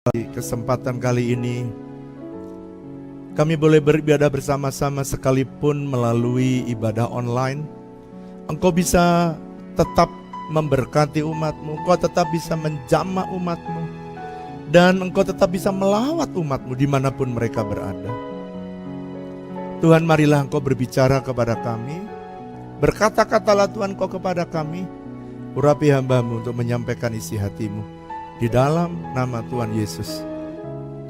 Kesempatan kali ini kami boleh beribadah bersama-sama sekalipun melalui ibadah online. Engkau bisa tetap memberkati umatmu, engkau tetap bisa menjamah umatmu, dan engkau tetap bisa melawat umatmu dimanapun mereka berada. Tuhan, marilah engkau berbicara kepada kami, berkata-katalah Tuhan engkau kepada kami, urapi hambamu untuk menyampaikan isi hatimu. Di dalam nama Tuhan Yesus,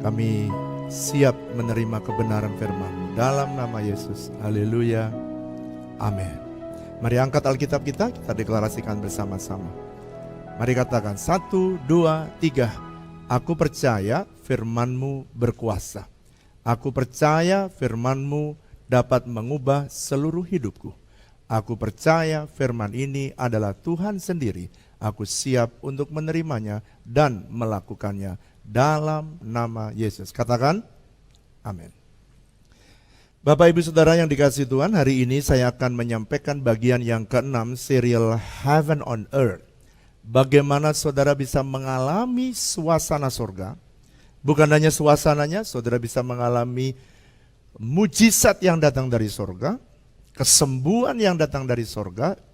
kami siap menerima kebenaran firman-Mu. Dalam nama Yesus, haleluya, amin. Mari angkat Alkitab kita deklarasikan bersama-sama. Mari katakan, 1, 2, 3. Aku percaya firman-Mu berkuasa. Aku percaya firman-Mu dapat mengubah seluruh hidupku. Aku percaya firman ini adalah Tuhan sendiri. Aku siap untuk menerimanya dan melakukannya dalam nama Yesus. Katakan, amin. Bapak Ibu Saudara yang dikasihi Tuhan, hari ini saya akan menyampaikan bagian yang ke-6 serial Heaven on Earth. Bagaimana saudara bisa mengalami suasana surga. Bukan hanya suasananya, saudara bisa mengalami mujizat yang datang dari surga, kesembuhan yang datang dari surga.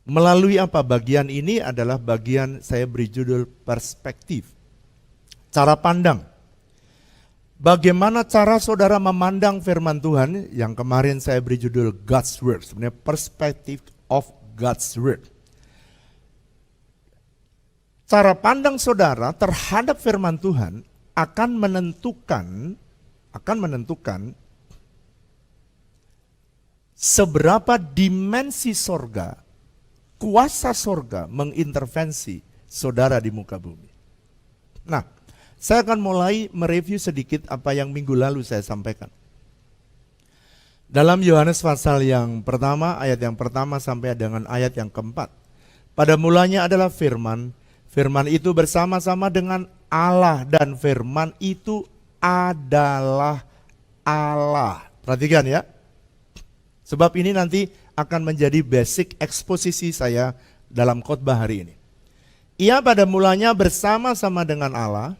Melalui apa? Bagian ini adalah bagian saya beri judul perspektif. Cara pandang. Bagaimana cara saudara memandang firman Tuhan yang kemarin saya beri judul God's Word. Sebenarnya perspective of God's Word. Cara pandang saudara terhadap firman Tuhan akan menentukan seberapa dimensi sorga, kuasa sorga mengintervensi saudara di muka bumi. Nah, saya akan mulai mereview sedikit apa yang minggu lalu saya sampaikan. Dalam Yohanes pasal yang pertama, ayat yang pertama sampai dengan ayat yang keempat. Pada mulanya adalah firman, firman itu bersama-sama dengan Allah dan firman itu adalah Allah. Perhatikan ya. Sebab ini nanti akan menjadi basic eksposisi saya dalam khotbah hari ini. Ia pada mulanya bersama-sama dengan Allah,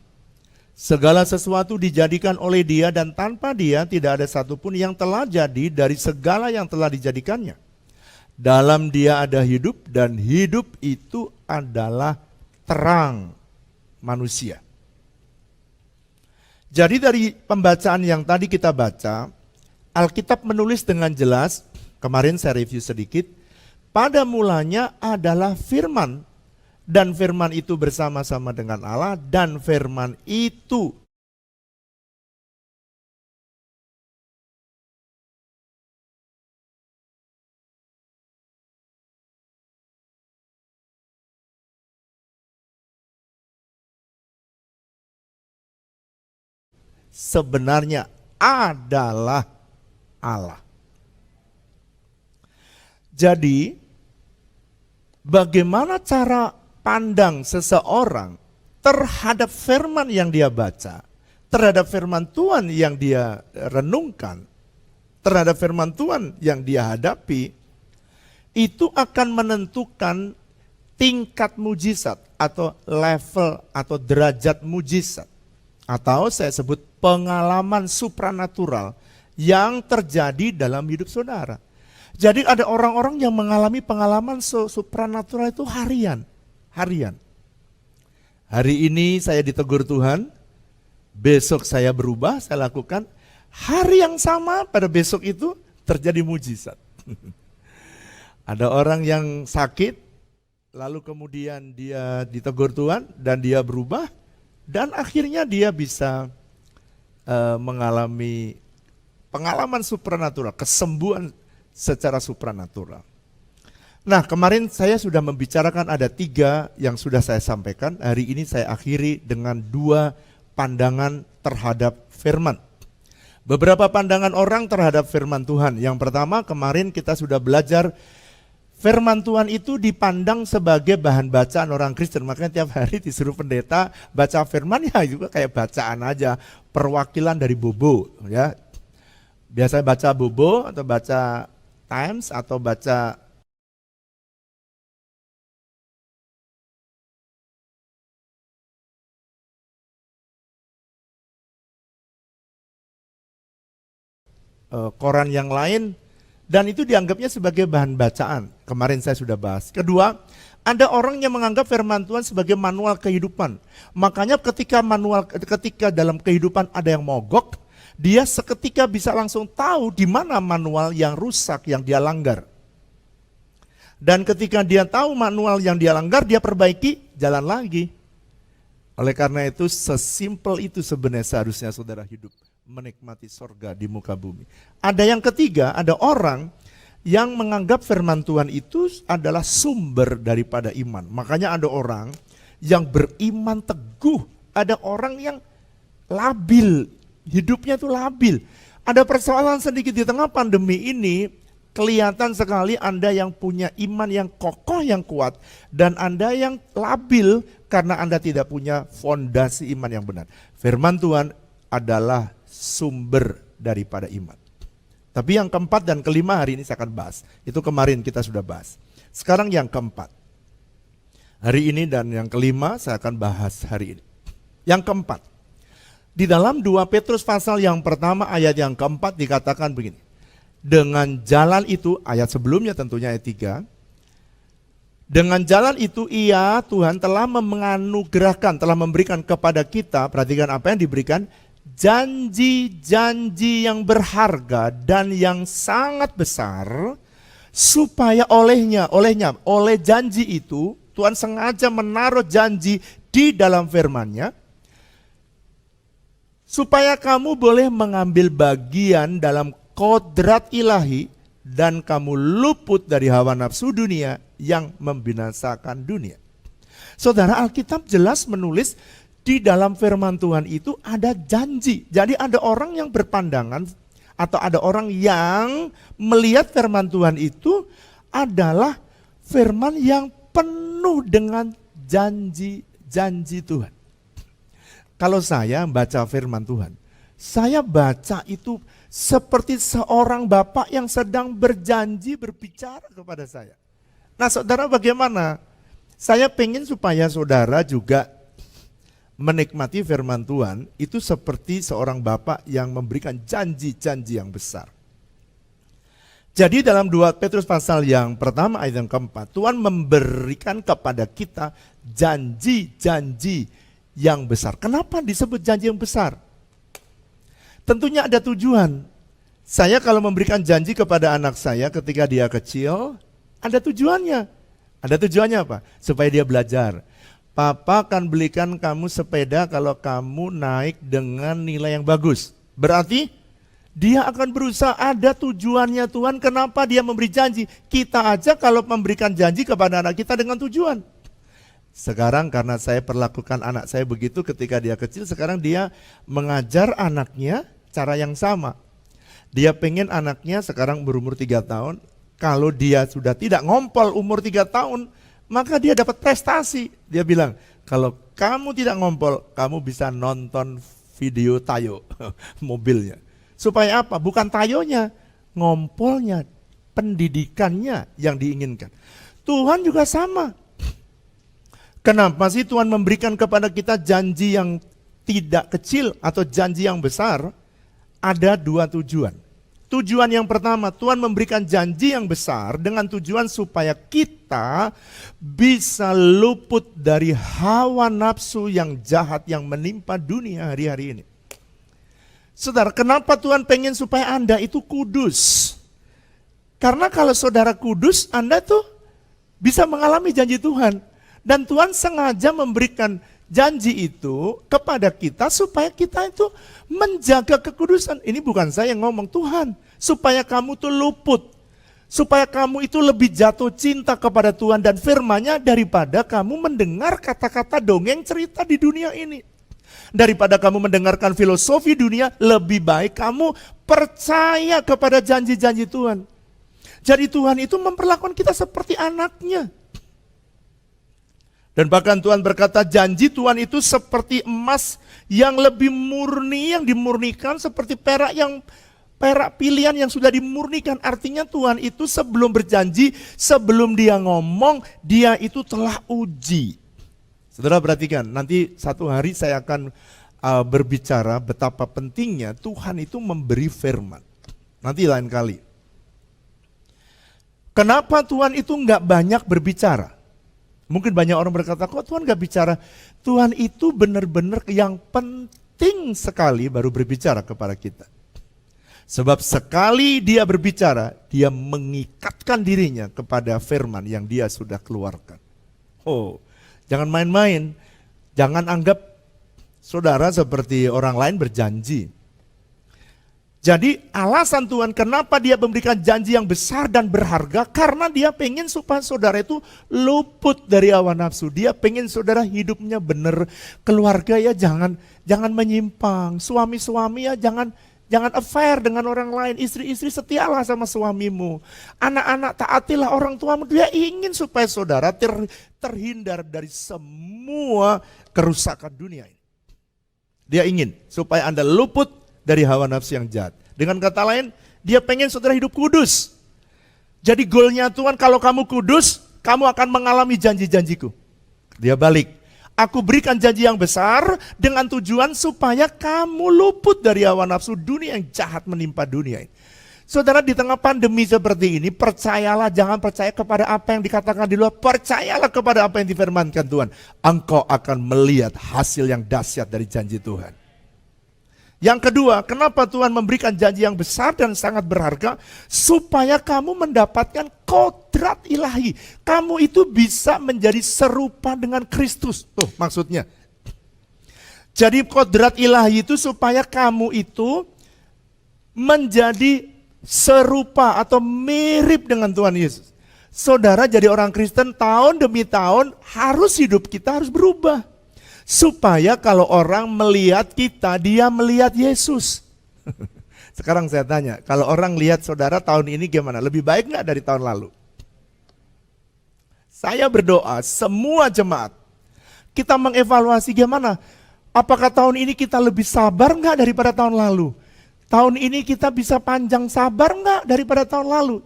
segala sesuatu dijadikan oleh Dia dan tanpa Dia tidak ada satupun yang telah jadi dari segala yang telah dijadikannya. Dalam Dia ada hidup dan hidup itu adalah terang manusia. Jadi dari pembacaan yang tadi kita baca, Alkitab menulis dengan jelas, kemarin saya review sedikit, pada mulanya adalah firman, dan firman itu bersama-sama dengan Allah, dan firman itu sebenarnya adalah Allah. Jadi, bagaimana cara pandang seseorang terhadap firman yang dia baca, terhadap firman Tuhan yang dia renungkan, terhadap firman Tuhan yang dia hadapi, itu akan menentukan tingkat mujizat atau level atau derajat mujizat. Atau saya sebut pengalaman supranatural yang terjadi dalam hidup saudara. Jadi ada orang-orang yang mengalami pengalaman supranatural itu harian. Hari ini saya ditegur Tuhan, besok saya berubah, saya lakukan. Hari yang sama pada besok itu terjadi mujizat. Ada orang yang sakit, lalu kemudian dia ditegur Tuhan dan dia berubah. Dan akhirnya dia bisa mengalami pengalaman supranatural, kesembuhan secara supranatural. Nah, kemarin saya sudah membicarakan ada 3 yang sudah saya sampaikan. Hari ini saya akhiri dengan 2 pandangan terhadap firman. Beberapa pandangan orang terhadap firman Tuhan. Yang pertama, kemarin kita sudah belajar firman Tuhan itu dipandang sebagai bahan bacaan orang Kristen. Makanya tiap hari disuruh pendeta baca firman, ya juga kayak bacaan aja, perwakilan dari Bobo ya. Biasanya baca Bobo atau baca Times atau baca koran yang lain, dan itu dianggapnya sebagai bahan bacaan. Kemarin saya sudah bahas. Kedua, ada orang yang menganggap firman Tuhan sebagai manual kehidupan. Makanya ketika dalam kehidupan ada yang mogok, dia seketika bisa langsung tahu di mana manual yang rusak, yang dia langgar. Dan ketika dia tahu manual yang dia langgar, dia perbaiki, jalan lagi. Oleh karena itu, sesimpel itu sebenarnya seharusnya saudara hidup, menikmati sorga di muka bumi. Ada yang ketiga, ada orang yang menganggap firman Tuhan itu adalah sumber daripada iman. Makanya ada orang yang beriman teguh, ada orang yang labil, hidupnya itu labil. Ada persoalan sedikit di tengah pandemi ini, kelihatan sekali Anda yang punya iman yang kokoh, yang kuat, dan Anda yang labil karena Anda tidak punya fondasi iman yang benar. Firman Tuhan adalah sumber daripada iman. Tapi yang keempat dan kelima hari ini saya akan bahas. Itu kemarin kita sudah bahas. Sekarang yang keempat. Hari ini dan yang kelima saya akan bahas hari ini. Yang keempat. Di dalam 2 Petrus pasal yang pertama ayat yang keempat dikatakan begini. Dengan jalan itu, ayat sebelumnya tentunya ayat 3. Dengan jalan itu Tuhan telah menganugerahkan, telah memberikan kepada kita, perhatikan apa yang diberikan, janji-janji yang berharga dan yang sangat besar, supaya oleh janji itu, Tuhan sengaja menaruh janji di dalam firman-Nya, supaya kamu boleh mengambil bagian dalam kodrat ilahi, dan kamu luput dari hawa nafsu dunia yang membinasakan dunia. Saudara, Alkitab jelas menulis di dalam firman Tuhan itu ada janji. Jadi ada orang yang berpandangan atau ada orang yang melihat firman Tuhan itu adalah firman yang penuh dengan janji-janji Tuhan. Kalau saya baca firman Tuhan, saya baca itu seperti seorang bapak yang sedang berjanji berbicara kepada saya. Nah saudara, bagaimana? Saya pengen supaya saudara juga menikmati firman Tuhan itu seperti seorang bapak yang memberikan janji-janji yang besar. Jadi dalam 2 Petrus pasal yang pertama ayat yang keempat, Tuhan memberikan kepada kita janji-janji yang besar. Kenapa disebut janji yang besar? Tentunya ada tujuan. Saya kalau memberikan janji kepada anak saya ketika dia kecil, ada tujuannya. Ada tujuannya apa? Supaya dia belajar. Papa akan belikan kamu sepeda kalau kamu naik dengan nilai yang bagus. Berarti dia akan berusaha, ada tujuannya Tuhan. Kenapa dia memberi janji? Kita aja kalau memberikan janji kepada anak kita dengan tujuan. Sekarang karena saya perlakukan anak saya begitu ketika dia kecil, sekarang dia mengajar anaknya cara yang sama. Dia pengen anaknya sekarang berumur 3 tahun, kalau dia sudah tidak ngompol umur 3 tahun, maka dia dapat prestasi. Dia bilang, kalau kamu tidak ngompol, kamu bisa nonton video tayo mobilnya. Supaya apa? Bukan tayonya, ngompolnya, pendidikannya yang diinginkan. Tuhan juga sama. Kenapa sih Tuhan memberikan kepada kita janji yang tidak kecil atau janji yang besar? Ada 2 tujuan. Tujuan yang pertama, Tuhan memberikan janji yang besar dengan tujuan supaya kita bisa luput dari hawa nafsu yang jahat yang menimpa dunia hari-hari ini. Saudara, kenapa Tuhan pengen supaya Anda itu kudus? Karena kalau saudara kudus, Anda tuh bisa mengalami janji Tuhan. Dan Tuhan sengaja memberikan janji itu kepada kita supaya kita itu menjaga kekudusan. Ini bukan saya yang ngomong, Tuhan. Supaya kamu tuh luput. Supaya kamu itu lebih jatuh cinta kepada Tuhan dan firman-Nya daripada kamu mendengar kata-kata dongeng cerita di dunia ini. Daripada kamu mendengarkan filosofi dunia, lebih baik kamu percaya kepada janji-janji Tuhan. Jadi Tuhan itu memperlakukan kita seperti anaknya. Dan bahkan Tuhan berkata janji Tuhan itu seperti emas yang lebih murni, yang dimurnikan, seperti perak pilihan yang sudah dimurnikan. Artinya Tuhan itu sebelum berjanji, sebelum dia ngomong, dia itu telah uji. Saudara perhatikan, nanti satu hari saya akan berbicara betapa pentingnya Tuhan itu memberi firman. Nanti lain kali. Kenapa Tuhan itu nggak banyak berbicara? Mungkin banyak orang berkata, kok Tuhan nggak bicara? Tuhan itu benar-benar yang penting sekali baru berbicara kepada kita. Sebab sekali dia berbicara, dia mengikatkan dirinya kepada firman yang dia sudah keluarkan. Oh, jangan main-main. Jangan anggap saudara seperti orang lain berjanji. Jadi alasan Tuhan kenapa dia memberikan janji yang besar dan berharga, karena dia pengen supaya saudara itu luput dari hawa nafsu. Dia pengen saudara hidupnya benar, keluarga ya jangan menyimpang, suami-suami ya jangan affair dengan orang lain, istri-istri setialah sama suamimu, anak-anak taatilah orang tuamu. Dia ingin supaya saudara terhindar dari semua kerusakan dunia ini. Dia ingin supaya Anda luput dari hawa nafsu yang jahat. Dengan kata lain, dia pengen saudara hidup kudus. Jadi goalnya Tuhan, kalau kamu kudus, kamu akan mengalami janji-janjiku. Dia balik, aku berikan janji yang besar dengan tujuan supaya kamu luput dari hawa nafsu dunia yang jahat menimpa dunia ini. Saudara, di tengah pandemi seperti ini, percayalah, jangan percaya kepada apa yang dikatakan di luar, percayalah kepada apa yang difirmankan Tuhan. Engkau akan melihat hasil yang dahsyat dari janji Tuhan. Yang kedua, kenapa Tuhan memberikan janji yang besar dan sangat berharga? Supaya kamu mendapatkan kodrat ilahi. Kamu itu bisa menjadi serupa dengan Kristus. Tuh maksudnya. Jadi kodrat ilahi itu supaya kamu itu menjadi serupa atau mirip dengan Tuhan Yesus. Saudara jadi orang Kristen tahun demi tahun, harus hidup kita harus berubah. Supaya kalau orang melihat kita, dia melihat Yesus. Sekarang saya tanya, kalau orang lihat saudara tahun ini gimana? Lebih baik nggak dari tahun lalu? Saya berdoa, semua jemaat, kita mengevaluasi gimana? Apakah tahun ini kita lebih sabar nggak daripada tahun lalu? Tahun ini kita bisa panjang sabar nggak daripada tahun lalu?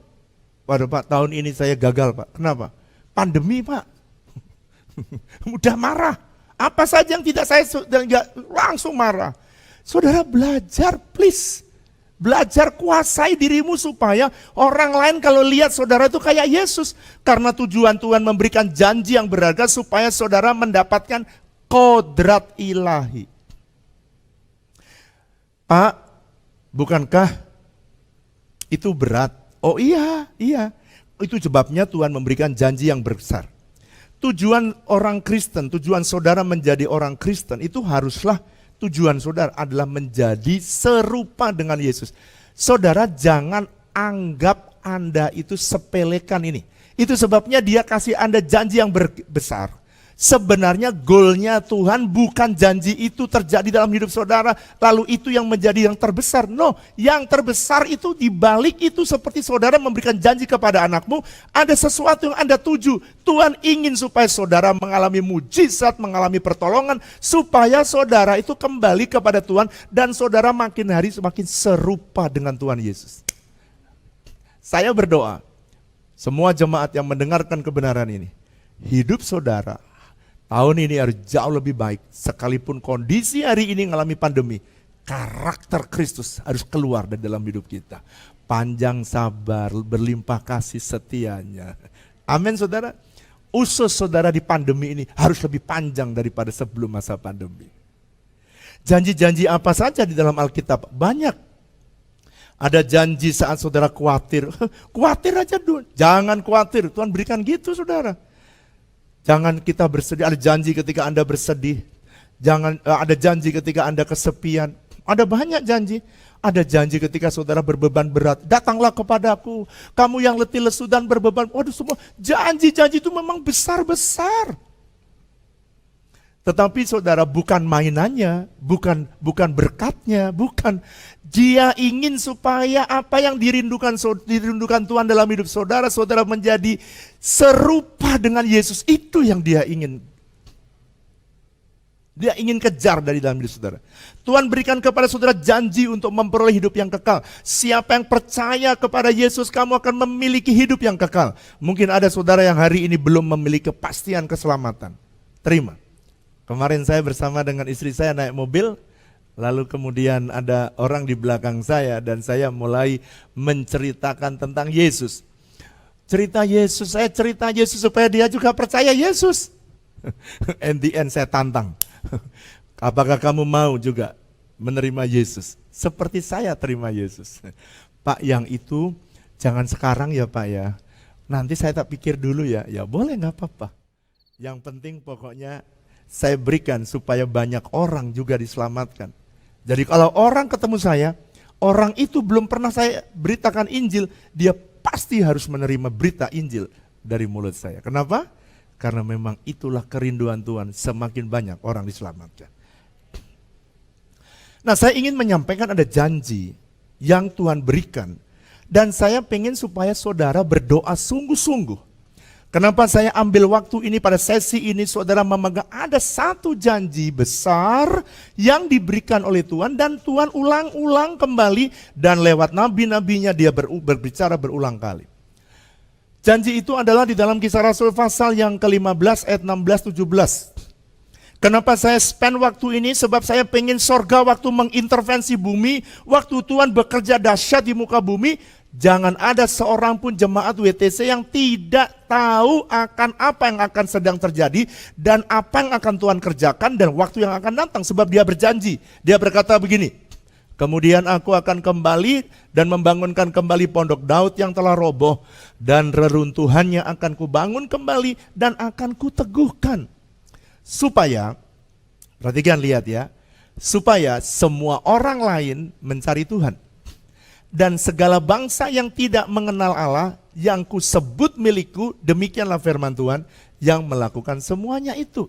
Waduh Pak, tahun ini saya gagal Pak. Kenapa? Pandemi Pak. Mudah marah. Apa saja yang tidak saya langsung marah. Saudara belajar please. Belajar kuasai dirimu supaya orang lain kalau lihat saudara itu kayak Yesus. Karena tujuan Tuhan memberikan janji yang berharga supaya saudara mendapatkan kodrat ilahi. Pak, bukankah itu berat? Oh iya. Itu sebabnya Tuhan memberikan janji yang besar. Tujuan orang Kristen, tujuan saudara menjadi orang Kristen itu haruslah tujuan saudara adalah menjadi serupa dengan Yesus. Saudara jangan anggap Anda itu sepelekan ini. Itu sebabnya dia kasih Anda janji yang besar. Sebenarnya goalnya Tuhan bukan janji itu terjadi dalam hidup saudara, lalu itu yang menjadi yang terbesar. No, yang terbesar itu dibalik itu seperti saudara memberikan janji kepada anakmu, ada sesuatu yang Anda tuju. Tuhan ingin supaya saudara mengalami mujizat, mengalami pertolongan, supaya saudara itu kembali kepada Tuhan dan saudara makin hari semakin serupa dengan Tuhan Yesus. Saya berdoa, semua jemaat yang mendengarkan kebenaran ini, hidup saudara tahun ini harus jauh lebih baik. Sekalipun kondisi hari ini mengalami pandemi, karakter Kristus harus keluar dari dalam hidup kita. Panjang sabar, berlimpah kasih setianya. Amin saudara. Usus saudara di pandemi ini harus lebih panjang daripada sebelum masa pandemi. Janji-janji apa saja di dalam Alkitab? Banyak. Ada janji saat saudara khawatir. Khawatir aja dulu. Jangan khawatir. Tuhan berikan gitu saudara. Jangan kita bersedih, ada janji ketika Anda bersedih. Jangan ada janji ketika Anda kesepian. Ada banyak janji. Ada janji ketika saudara berbeban berat. Datanglah kepadaku, kamu yang letih lesu dan berbeban. Waduh semua janji-janji itu memang besar-besar. Tetapi saudara bukan mainannya, bukan berkatnya, bukan. Dia ingin supaya apa yang dirindukan Tuhan dalam hidup saudara, saudara menjadi serupa dengan Yesus. Itu yang dia ingin. Dia ingin kejar dari dalam hidup saudara. Tuhan berikan kepada saudara janji untuk memperoleh hidup yang kekal. Siapa yang percaya kepada Yesus, kamu akan memiliki hidup yang kekal. Mungkin ada saudara yang hari ini belum memiliki kepastian keselamatan. Terima. Kemarin saya bersama dengan istri saya naik mobil, Lalu kemudian ada orang di belakang saya dan saya mulai menceritakan tentang Yesus. Saya cerita Yesus supaya dia juga percaya Yesus. And the end saya tantang. Apakah kamu mau juga menerima Yesus? Seperti saya terima Yesus. Pak, yang itu jangan sekarang ya Pak ya. Nanti saya tak pikir dulu ya. Ya boleh, gak apa-apa. Yang penting pokoknya saya berikan supaya banyak orang juga diselamatkan. Jadi kalau orang ketemu saya, orang itu belum pernah saya beritakan Injil, dia pasti harus menerima berita Injil dari mulut saya. Kenapa? Karena memang itulah kerinduan Tuhan, semakin banyak orang diselamatkan. Nah, saya ingin menyampaikan ada janji yang Tuhan berikan. Dan saya pengen supaya saudara berdoa sungguh-sungguh. Kenapa saya ambil waktu ini pada sesi ini, saudara memegang ada satu janji besar yang diberikan oleh Tuhan dan Tuhan ulang-ulang kembali dan lewat nabi-nabinya dia berbicara berulang kali. Janji itu adalah di dalam Kisah Rasul pasal yang ke-15 ayat 16-17. Kenapa saya spend waktu ini? Sebab saya pengen sorga waktu mengintervensi bumi, waktu Tuhan bekerja dahsyat di muka bumi. Jangan ada seorang pun jemaat WTC yang tidak tahu akan apa yang akan sedang terjadi dan apa yang akan Tuhan kerjakan dan waktu yang akan datang. Sebab dia berjanji, dia berkata begini, kemudian aku akan kembali dan membangunkan kembali pondok Daud yang telah roboh dan reruntuhannya akan kubangun kembali dan akan kuteguhkan. Supaya, perhatikan lihat ya, supaya semua orang lain mencari Tuhan. Dan segala bangsa yang tidak mengenal Allah, yang kusebut milikku, demikianlah firman Tuhan, yang melakukan semuanya itu.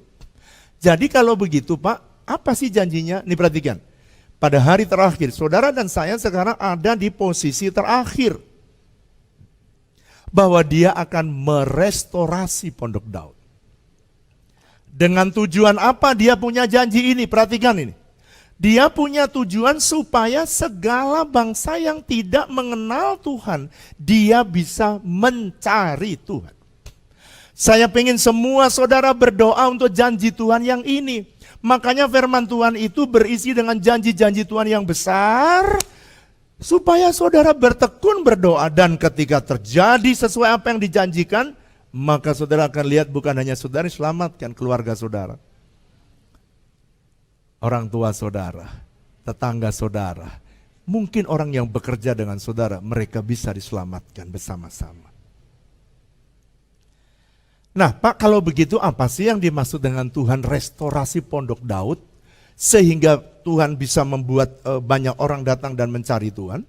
Jadi kalau begitu Pak, apa sih janjinya? Nih perhatikan, pada hari terakhir, saudara dan saya sekarang ada di posisi terakhir. Bahwa dia akan merestorasi pondok Daud. Dengan tujuan apa dia punya janji ini? Perhatikan ini. Dia punya tujuan supaya segala bangsa yang tidak mengenal Tuhan, dia bisa mencari Tuhan. Saya pengen semua saudara berdoa untuk janji Tuhan yang ini. Makanya firman Tuhan itu berisi dengan janji-janji Tuhan yang besar, supaya saudara bertekun berdoa. Dan ketika terjadi sesuai apa yang dijanjikan, maka saudara akan lihat bukan hanya saudara selamatkan, keluarga saudara, orang tua saudara, tetangga saudara, mungkin orang yang bekerja dengan saudara, mereka bisa diselamatkan bersama-sama. Nah Pak, kalau begitu apa sih yang dimaksud dengan Tuhan restorasi pondok Daud, sehingga Tuhan bisa membuat banyak orang datang dan mencari Tuhan?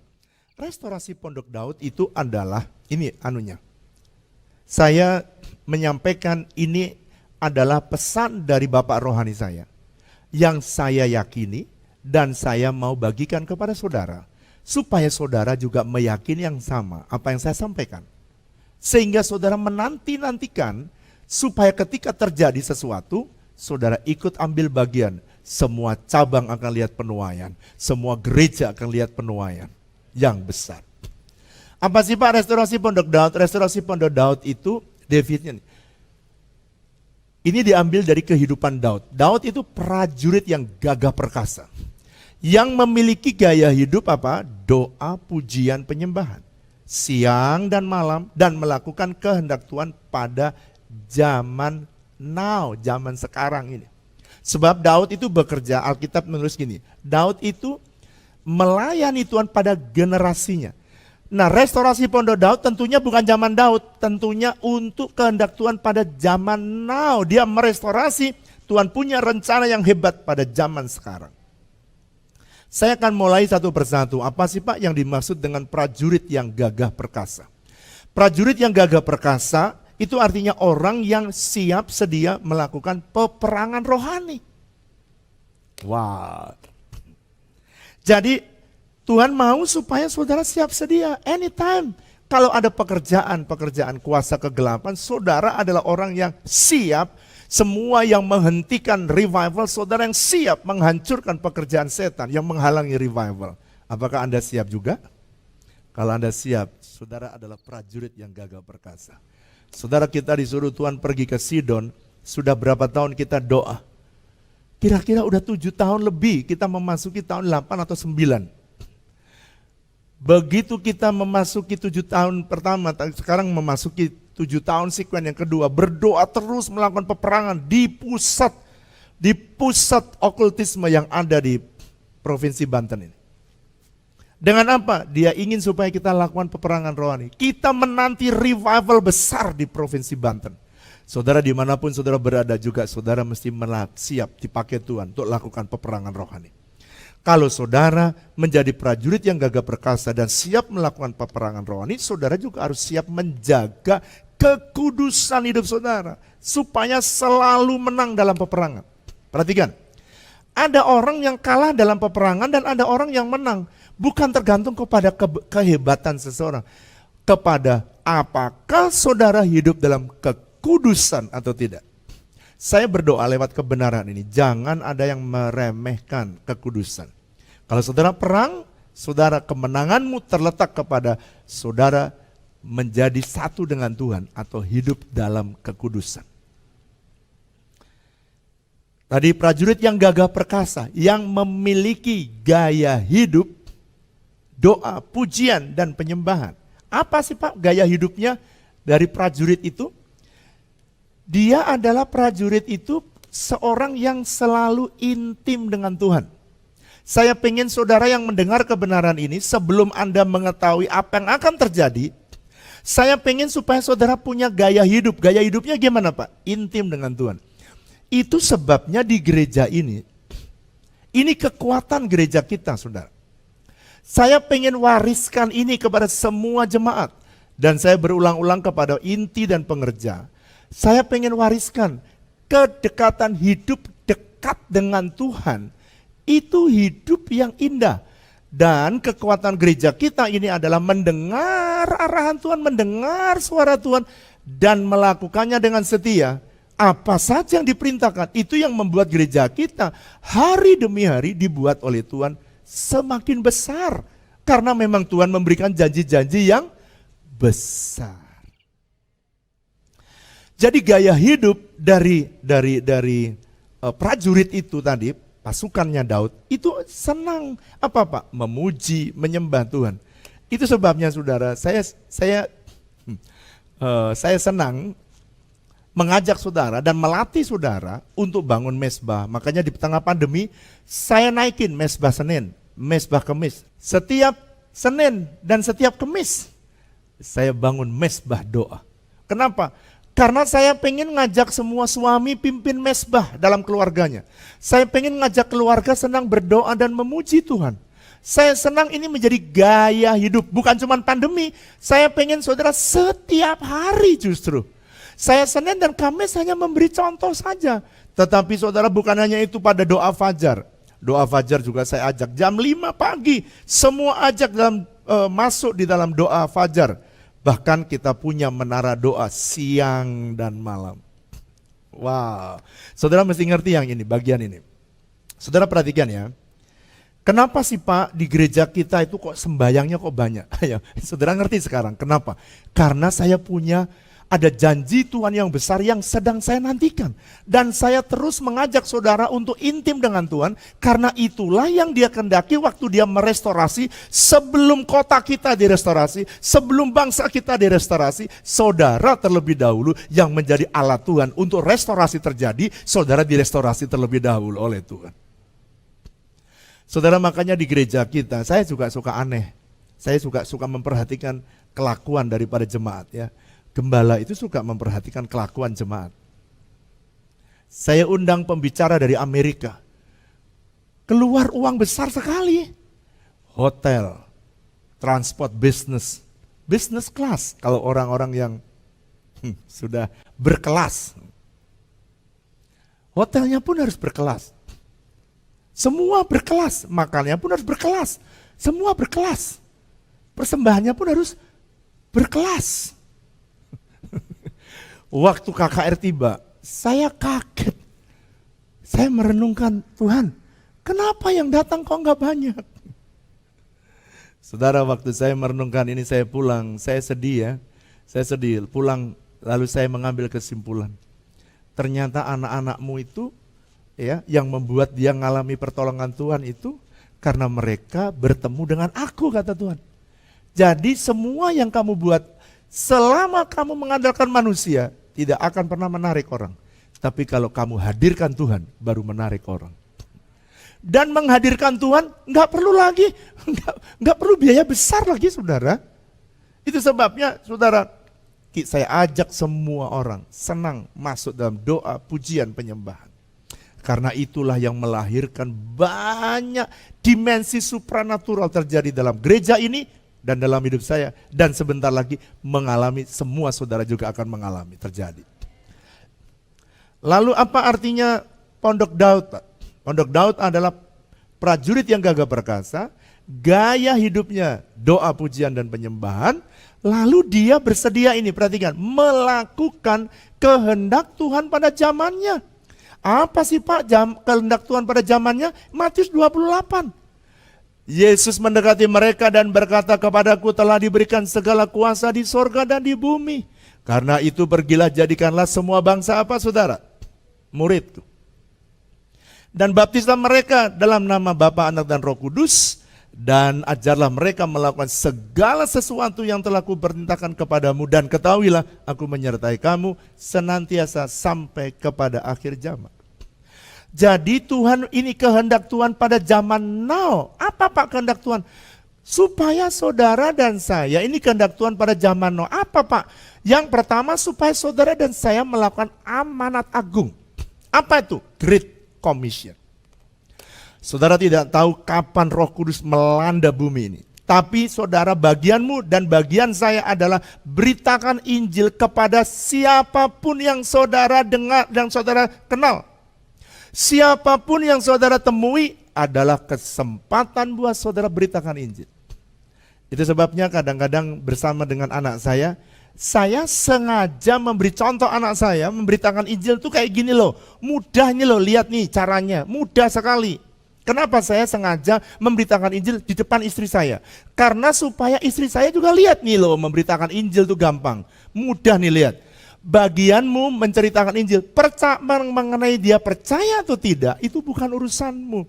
Restorasi pondok Daud itu adalah, ini anunya, saya menyampaikan ini adalah pesan dari Bapak rohani saya, yang saya yakini dan saya mau bagikan kepada saudara, supaya saudara juga meyakini yang sama apa yang saya sampaikan. Sehingga saudara menanti-nantikan supaya ketika terjadi sesuatu, saudara ikut ambil bagian. Semua cabang akan lihat penuaian, semua gereja akan lihat penuaian yang besar. Apa sih Pak restorasi pondok Daud? Restorasi pondok Daud itu Davidnya nih. Ini diambil dari kehidupan Daud. Daud itu prajurit yang gagah perkasa. Yang memiliki gaya hidup apa? Doa, pujian, penyembahan. Siang dan malam dan melakukan kehendak Tuhan pada zaman now, zaman sekarang ini. Sebab Daud itu bekerja, Alkitab menulis gini, Daud itu melayani Tuhan pada generasinya. Nah, restorasi pondok Daud tentunya bukan zaman Daud, tentunya untuk kehendak Tuhan pada zaman now. Dia merestorasi, Tuhan punya rencana yang hebat pada zaman sekarang. Saya akan mulai satu persatu. Apa sih Pak yang dimaksud dengan prajurit yang gagah perkasa? Prajurit yang gagah perkasa itu artinya orang yang siap sedia melakukan peperangan rohani. Wah. Jadi Tuhan mau supaya saudara siap sedia anytime. Kalau ada pekerjaan kuasa kegelapan, saudara adalah orang yang siap. Semua yang menghentikan revival, saudara yang siap menghancurkan pekerjaan setan yang menghalangi revival. Apakah Anda siap juga? Kalau Anda siap, saudara adalah prajurit yang gagah perkasa. Saudara, kita disuruh Tuhan pergi ke Sidon, sudah berapa tahun kita doa. kira-kira udah 7 tahun lebih, kita memasuki tahun 8 atau 9. Begitu kita memasuki 7 tahun pertama, sekarang memasuki 7 tahun sekuen yang kedua, berdoa terus melakukan peperangan di pusat okultisme yang ada di Provinsi Banten ini. Dengan apa? Dia ingin supaya kita lakukan peperangan rohani. Kita menanti revival besar di Provinsi Banten. Saudara dimanapun saudara berada juga, saudara mesti siap dipakai Tuhan untuk lakukan peperangan rohani. Kalau saudara menjadi prajurit yang gagah perkasa dan siap melakukan peperangan rohani, saudara juga harus siap menjaga kekudusan hidup saudara, supaya selalu menang dalam peperangan. Perhatikan, ada orang yang kalah dalam peperangan dan ada orang yang menang. Bukan tergantung kepada kehebatan seseorang, kepada apakah saudara hidup dalam kekudusan atau tidak. Saya berdoa lewat kebenaran ini, jangan ada yang meremehkan kekudusan. Kalau saudara perang, saudara kemenanganmu terletak kepada saudara menjadi satu dengan Tuhan atau hidup dalam kekudusan. Tadi prajurit yang gagah perkasa, yang memiliki gaya hidup doa, pujian, dan penyembahan. Apa sih Pak gaya hidupnya dari prajurit itu? Dia adalah prajurit itu seorang yang selalu intim dengan Tuhan. Saya pengen saudara yang mendengar kebenaran ini, sebelum Anda mengetahui apa yang akan terjadi, saya pengen supaya saudara punya gaya hidup. Gaya hidupnya gimana Pak? Intim dengan Tuhan. Itu sebabnya di gereja ini kekuatan gereja kita saudara. Saya pengen wariskan ini kepada semua jemaat. Dan saya berulang-ulang kepada inti dan pengerja. Saya pengen wariskan kedekatan hidup dekat dengan Tuhan. Itu hidup yang indah. Dan kekuatan gereja kita ini adalah mendengar arahan Tuhan, mendengar suara Tuhan, dan melakukannya dengan setia. Apa saja yang diperintahkan, itu yang membuat gereja kita hari demi hari dibuat oleh Tuhan semakin besar, karena memang Tuhan memberikan janji-janji yang besar. Jadi gaya hidup dari prajurit itu tadi, pasukannya Daud, itu senang apa Pak? Memuji, menyembah Tuhan. Itu sebabnya saudara, saya senang mengajak saudara dan melatih saudara untuk bangun mesbah. Makanya di tengah pandemi saya naikin mesbah Senin, mesbah Kemis. Setiap Senin dan setiap Kemis saya bangun mesbah doa. Kenapa? Karena saya pengen ngajak semua suami pimpin mesbah dalam keluarganya. Saya pengen ngajak keluarga senang berdoa dan memuji Tuhan. Saya senang ini menjadi gaya hidup, bukan cuma pandemi. Saya pengen saudara setiap hari justru. Saya Senin dan Kamis hanya memberi contoh saja. Tetapi saudara bukan hanya itu pada doa fajar. Doa fajar juga saya ajak jam 5 pagi. Semua ajak masuk di dalam doa fajar. Bahkan kita punya menara doa siang dan malam. Wow. Saudara mesti ngerti yang ini, bagian ini. Saudara perhatikan ya. Kenapa sih Pak di gereja kita itu kok sembayangnya kok banyak? Ayo, saudara ngerti sekarang kenapa? Karena saya punya ada janji Tuhan yang besar yang sedang saya nantikan. Dan saya terus mengajak saudara untuk intim dengan Tuhan. Karena itulah yang dia kehendaki waktu dia merestorasi. Sebelum kota kita direstorasi, sebelum bangsa kita direstorasi, saudara terlebih dahulu yang menjadi alat Tuhan untuk restorasi terjadi, saudara direstorasi terlebih dahulu oleh Tuhan. Saudara makanya di gereja kita, saya juga suka aneh. Saya juga suka memperhatikan kelakuan daripada jemaat ya. Gembala itu suka memperhatikan kelakuan jemaat. Saya undang pembicara dari Amerika. Keluar uang besar sekali. Hotel, transport business class. Kalau orang-orang yang sudah berkelas. Hotelnya pun harus berkelas. Semua berkelas, makannya pun harus berkelas. Semua berkelas. Persembahannya pun harus berkelas. Waktu KKR tiba, saya kaget. Saya merenungkan, Tuhan, kenapa yang datang kok enggak banyak? Saudara, waktu saya merenungkan ini saya pulang, saya sedih ya. Saya sedih, pulang lalu saya mengambil kesimpulan. Ternyata anak-anakmu itu ya, yang membuat dia mengalami pertolongan Tuhan itu karena mereka bertemu dengan aku, kata Tuhan. Jadi semua yang kamu buat selama kamu mengandalkan manusia tidak akan pernah menarik orang. Tapi kalau kamu hadirkan Tuhan baru menarik orang. Dan menghadirkan Tuhan nggak perlu lagi, nggak perlu biaya besar lagi, saudara. Itu sebabnya, saudara, saya ajak semua orang senang masuk dalam doa, pujian, penyembahan. Karena itulah yang melahirkan banyak dimensi supranatural terjadi dalam gereja ini dan dalam hidup saya. Dan sebentar lagi mengalami, semua saudara juga akan mengalami, terjadi. Lalu apa artinya Pondok Daud? Pondok Daud adalah prajurit yang gagah perkasa, gaya hidupnya doa, pujian, dan penyembahan. Lalu dia bersedia ini, perhatikan, melakukan kehendak Tuhan pada zamannya. Apa sih Pak kehendak Tuhan pada zamannya? Matius 28. Yesus mendekati mereka dan berkata, kepadaku telah diberikan segala kuasa di sorga dan di bumi. Karena itu pergilah, jadikanlah semua bangsa apa, saudara? Muridku. Dan baptislah mereka dalam nama Bapa, Anak, dan Roh Kudus. Dan ajarlah mereka melakukan segala sesuatu yang telah kuperintahkan kepadamu. Dan ketahuilah, aku menyertai kamu senantiasa sampai kepada akhir zaman. Jadi Tuhan, ini kehendak Tuhan pada zaman now. Apa Pak kehendak Tuhan? Supaya saudara dan saya, ini kehendak Tuhan pada zaman now. Apa Pak? Yang pertama, supaya saudara dan saya melakukan amanat agung. Apa itu? Great Commission. Saudara tidak tahu kapan Roh Kudus melanda bumi ini. Tapi saudara, bagianmu dan bagian saya adalah beritakan Injil kepada siapapun yang saudara dengar dan saudara kenal. Siapapun yang saudara temui adalah kesempatan buat saudara beritakan Injil. Itu sebabnya kadang-kadang bersama dengan anak saya sengaja memberi contoh anak saya, memberitakan Injil tuh kayak gini loh. Mudah nih loh, lihat nih caranya, mudah sekali. Kenapa saya sengaja memberitakan Injil di depan istri saya? Karena supaya istri saya juga lihat nih loh, memberitakan Injil tuh gampang. Mudah nih, lihat. Bagianmu menceritakan Injil, mengenai dia percaya atau tidak, itu bukan urusanmu.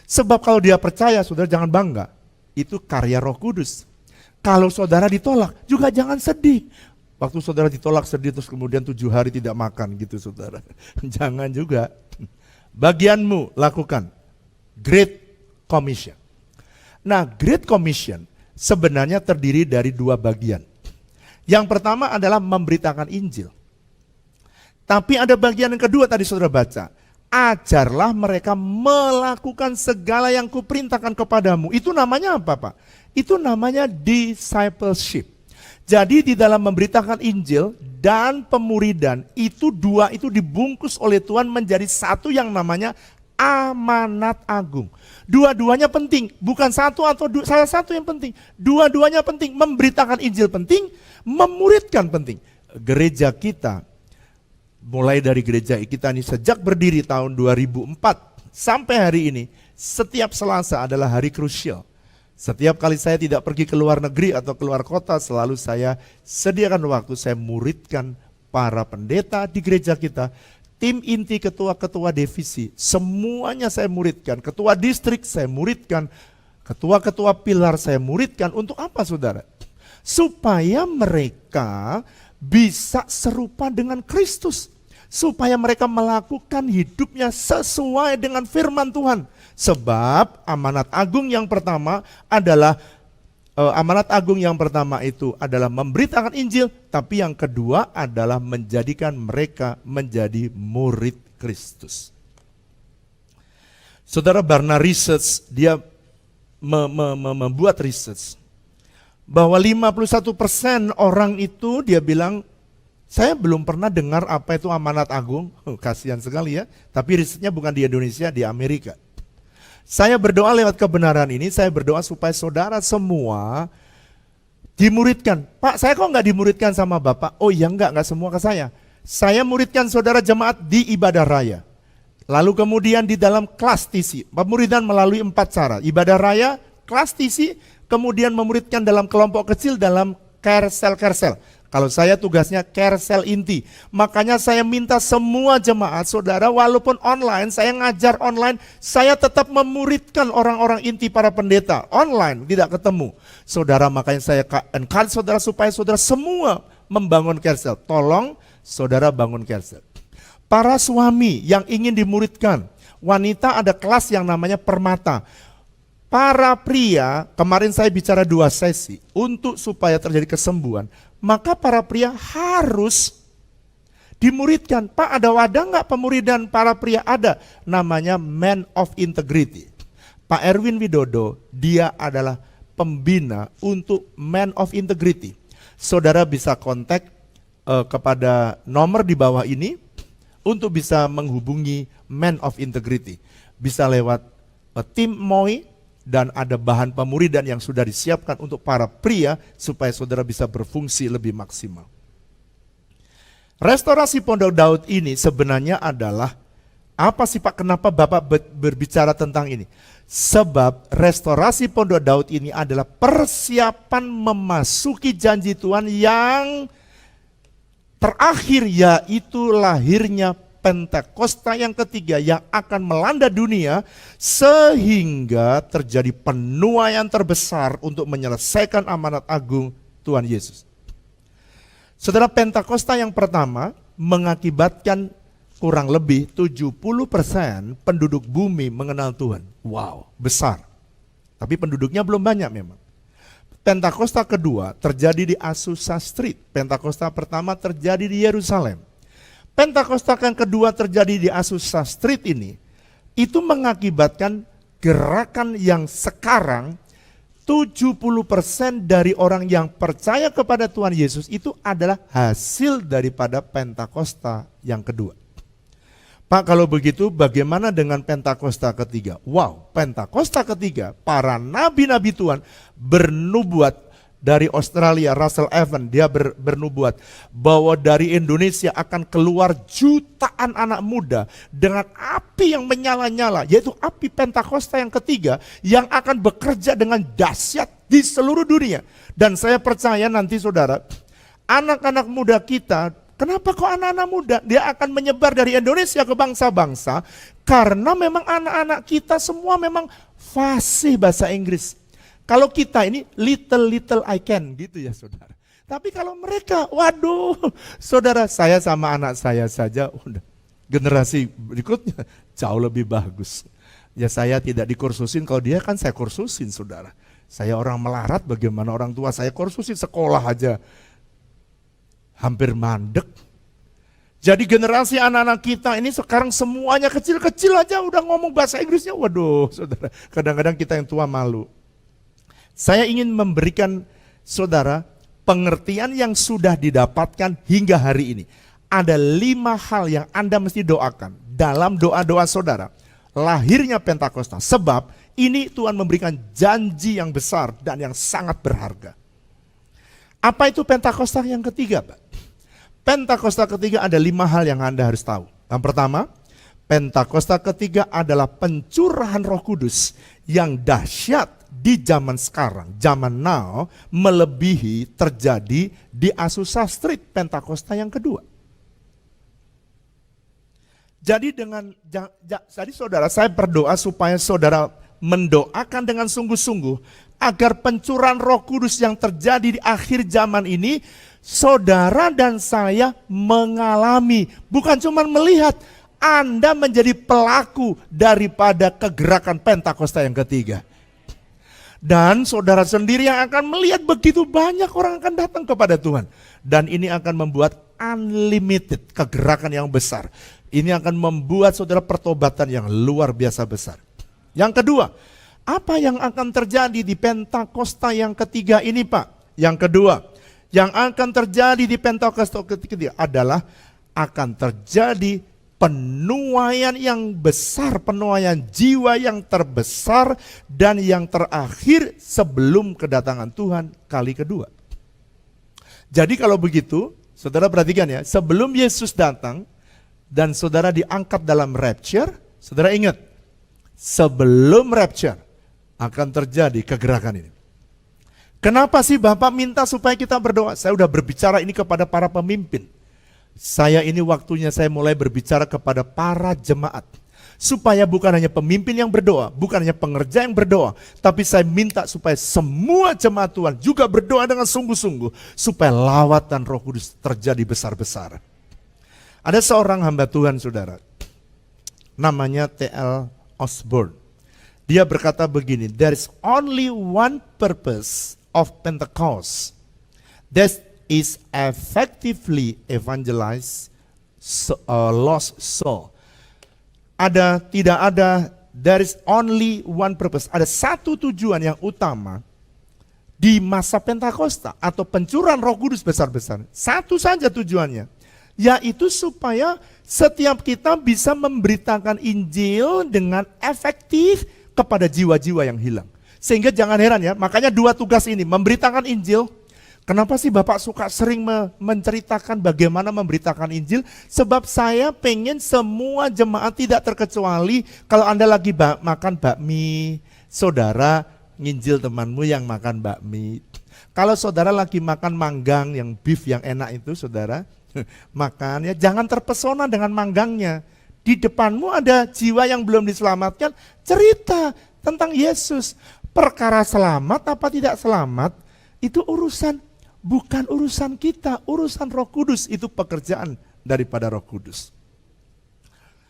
Sebab kalau dia percaya, saudara jangan bangga. Itu karya Roh Kudus. Kalau saudara ditolak, juga jangan sedih. Waktu saudara ditolak sedih terus kemudian 7 hari tidak makan gitu, saudara. Jangan juga. Bagianmu lakukan. Great Commission. Nah, Great Commission sebenarnya terdiri dari 2 bagian. Yang pertama adalah memberitakan Injil. Tapi ada bagian yang kedua tadi saudara baca. Ajarlah mereka melakukan segala yang kuperintahkan kepadamu. Itu namanya apa Pak? Itu namanya discipleship. Jadi di dalam memberitakan Injil dan pemuridan, itu 2 itu dibungkus oleh Tuhan menjadi satu yang namanya amanat agung. Dua-duanya penting, bukan satu atau salah satu yang penting. Dua-duanya penting, memberitakan Injil penting, memuridkan penting. Gereja kita, mulai dari gereja kita ini sejak berdiri tahun 2004 sampai hari ini, setiap Selasa adalah hari krusial. Setiap kali saya tidak pergi ke luar negeri atau keluar kota, selalu saya sediakan waktu, saya muridkan para pendeta di gereja kita. Tim inti, ketua-ketua divisi, semuanya saya muridkan. Ketua distrik saya muridkan. Ketua-ketua pilar saya muridkan. Untuk apa saudara? Supaya mereka bisa serupa dengan Kristus. Supaya mereka melakukan hidupnya sesuai dengan firman Tuhan. Sebab amanat agung yang pertama adalah itu adalah memberitakan Injil, tapi yang kedua adalah menjadikan mereka menjadi murid Kristus. Saudara, Barna Research, dia membuat research bahwa 51% orang itu dia bilang, saya belum pernah dengar apa itu amanat agung. Kasihan sekali ya, tapi risetnya bukan di Indonesia, di Amerika. Saya berdoa lewat kebenaran ini, saya berdoa supaya saudara semua dimuridkan. Pak, saya kok nggak dimuridkan sama Bapak? Oh iya, nggak semua ke saya. Saya muridkan saudara jemaat di ibadah raya. Lalu kemudian di dalam kelas TC, pemuridan melalui 4 cara. Ibadah raya, kelas TC, kemudian memuridkan dalam kelompok kecil dalam kersel-kersel. Kalau saya tugasnya carousel inti. Makanya saya minta semua jemaat saudara, walaupun online, saya ngajar online, saya tetap memuridkan orang-orang inti para pendeta. Online, tidak ketemu. Saudara, makanya saya encourage saudara supaya saudara semua membangun carousel. Tolong saudara bangun carousel. Para suami yang ingin dimuridkan, wanita ada kelas yang namanya permata. Para pria, kemarin saya bicara 2 sesi, untuk supaya terjadi kesembuhan, maka para pria harus dimuridkan. Pak, ada wadah nggak pemuridan para pria? Ada, namanya Man of Integrity. Pak Erwin Widodo, dia adalah pembina untuk Man of Integrity. Saudara bisa kontak kepada nomor di bawah ini untuk bisa menghubungi Man of Integrity. Bisa lewat tim MOI, dan ada bahan pemuridan yang sudah disiapkan untuk para pria supaya saudara bisa berfungsi lebih maksimal. Restorasi Pondok Daud ini sebenarnya adalah, apa sih Pak, kenapa Bapak berbicara tentang ini? Sebab restorasi Pondok Daud ini adalah persiapan memasuki janji Tuhan yang terakhir, yaitu lahirnya Pentakosta yang ketiga yang akan melanda dunia sehingga terjadi penuaian terbesar untuk menyelesaikan amanat agung Tuhan Yesus. Saudara, Pentakosta yang pertama mengakibatkan kurang lebih 70% penduduk bumi mengenal Tuhan. Wow, besar. Tapi penduduknya belum banyak memang. Pentakosta kedua terjadi di Azusa Street. Pentakosta pertama terjadi di Yerusalem. Pentakosta yang kedua terjadi di Azusa Street ini, itu mengakibatkan gerakan yang sekarang 70% dari orang yang percaya kepada Tuhan Yesus itu adalah hasil daripada Pentakosta yang kedua. Pak, kalau begitu bagaimana dengan Pentakosta ketiga? Wow, Pentakosta ketiga, para nabi-nabi Tuhan bernubuat. Dari Australia, Russell Evans, dia bernubuat bahwa dari Indonesia akan keluar jutaan anak muda dengan api yang menyala-nyala, yaitu api Pentakosta yang ketiga yang akan bekerja dengan dahsyat di seluruh dunia. Dan saya percaya nanti saudara, anak-anak muda kita, kenapa kok anak-anak muda? Dia akan menyebar dari Indonesia ke bangsa-bangsa karena memang anak-anak kita semua memang fasih bahasa Inggris. Kalau kita ini little I can gitu ya saudara. Tapi kalau mereka, waduh saudara, saya sama anak saya saja udah generasi berikutnya jauh lebih bagus. Ya saya tidak dikursusin, kalau dia kan saya kursusin saudara. Saya orang melarat, bagaimana orang tua saya kursusin, sekolah aja hampir mandek. Jadi generasi anak-anak kita ini sekarang semuanya kecil-kecil aja udah ngomong bahasa Inggrisnya. Waduh saudara, kadang-kadang kita yang tua malu. Saya ingin memberikan saudara pengertian yang sudah didapatkan hingga hari ini. Ada 5 hal yang Anda mesti doakan dalam doa-doa saudara. Lahirnya Pentakosta. Sebab ini Tuhan memberikan janji yang besar dan yang sangat berharga. Apa itu Pentakosta yang ketiga, Pak? Pentakosta ketiga ada 5 hal yang Anda harus tahu. Yang pertama, Pentakosta ketiga adalah pencurahan Roh Kudus yang dahsyat di zaman sekarang, zaman now, melebihi terjadi di Azusa Street Pentakosta yang kedua. Jadi jadi saudara, saya berdoa supaya saudara mendoakan dengan sungguh-sungguh agar pencurahan Roh Kudus yang terjadi di akhir zaman ini, saudara dan saya mengalami, bukan cuma melihat, Anda menjadi pelaku daripada kegerakan Pentakosta yang ketiga. Dan saudara sendiri yang akan melihat begitu banyak orang akan datang kepada Tuhan. Dan ini akan membuat unlimited kegerakan yang besar. Ini akan membuat saudara pertobatan yang luar biasa besar. Yang kedua, apa yang akan terjadi di Pentakosta yang ketiga ini Pak? Yang kedua, yang akan terjadi di Pentakosta ketiga adalah akan terjadi penuaian yang besar, penuaian jiwa yang terbesar dan yang terakhir sebelum kedatangan Tuhan kali kedua. Jadi kalau begitu, saudara perhatikan ya, sebelum Yesus datang dan saudara diangkat dalam rapture, saudara ingat, sebelum rapture akan terjadi kegerakan ini. Kenapa sih Bapak minta supaya kita berdoa? Saya sudah berbicara ini kepada para pemimpin. Saya ini waktunya saya mulai berbicara kepada para jemaat. Supaya bukan hanya pemimpin yang berdoa, bukan hanya pengerja yang berdoa, tapi saya minta supaya semua jemaat Tuhan juga berdoa dengan sungguh-sungguh, supaya lawatan Roh Kudus terjadi besar-besar. Ada seorang hamba Tuhan, saudara, namanya T.L. Osborne. Dia berkata begini, there is only one purpose of Pentecost, that is effectively evangelize lost soul. There is only one purpose. Ada satu tujuan yang utama di masa Pentakosta atau pencurahan Roh Kudus besar-besar. Satu saja tujuannya, yaitu supaya setiap kita bisa memberitakan Injil dengan efektif kepada jiwa-jiwa yang hilang. Sehingga jangan heran ya, makanya dua tugas ini, memberitakan Injil. Kenapa sih Bapak suka sering menceritakan bagaimana memberitakan Injil? Sebab saya pengen semua jemaat tidak terkecuali kalau Anda lagi makan bakmi, saudara nginjil temanmu yang makan bakmi. Kalau saudara lagi makan manggang yang beef yang enak itu saudara, makan ya jangan terpesona dengan manggangnya. Di depanmu ada jiwa yang belum diselamatkan, cerita tentang Yesus. Perkara selamat apa tidak selamat, itu bukan urusan kita, urusan Roh Kudus, itu pekerjaan daripada Roh Kudus.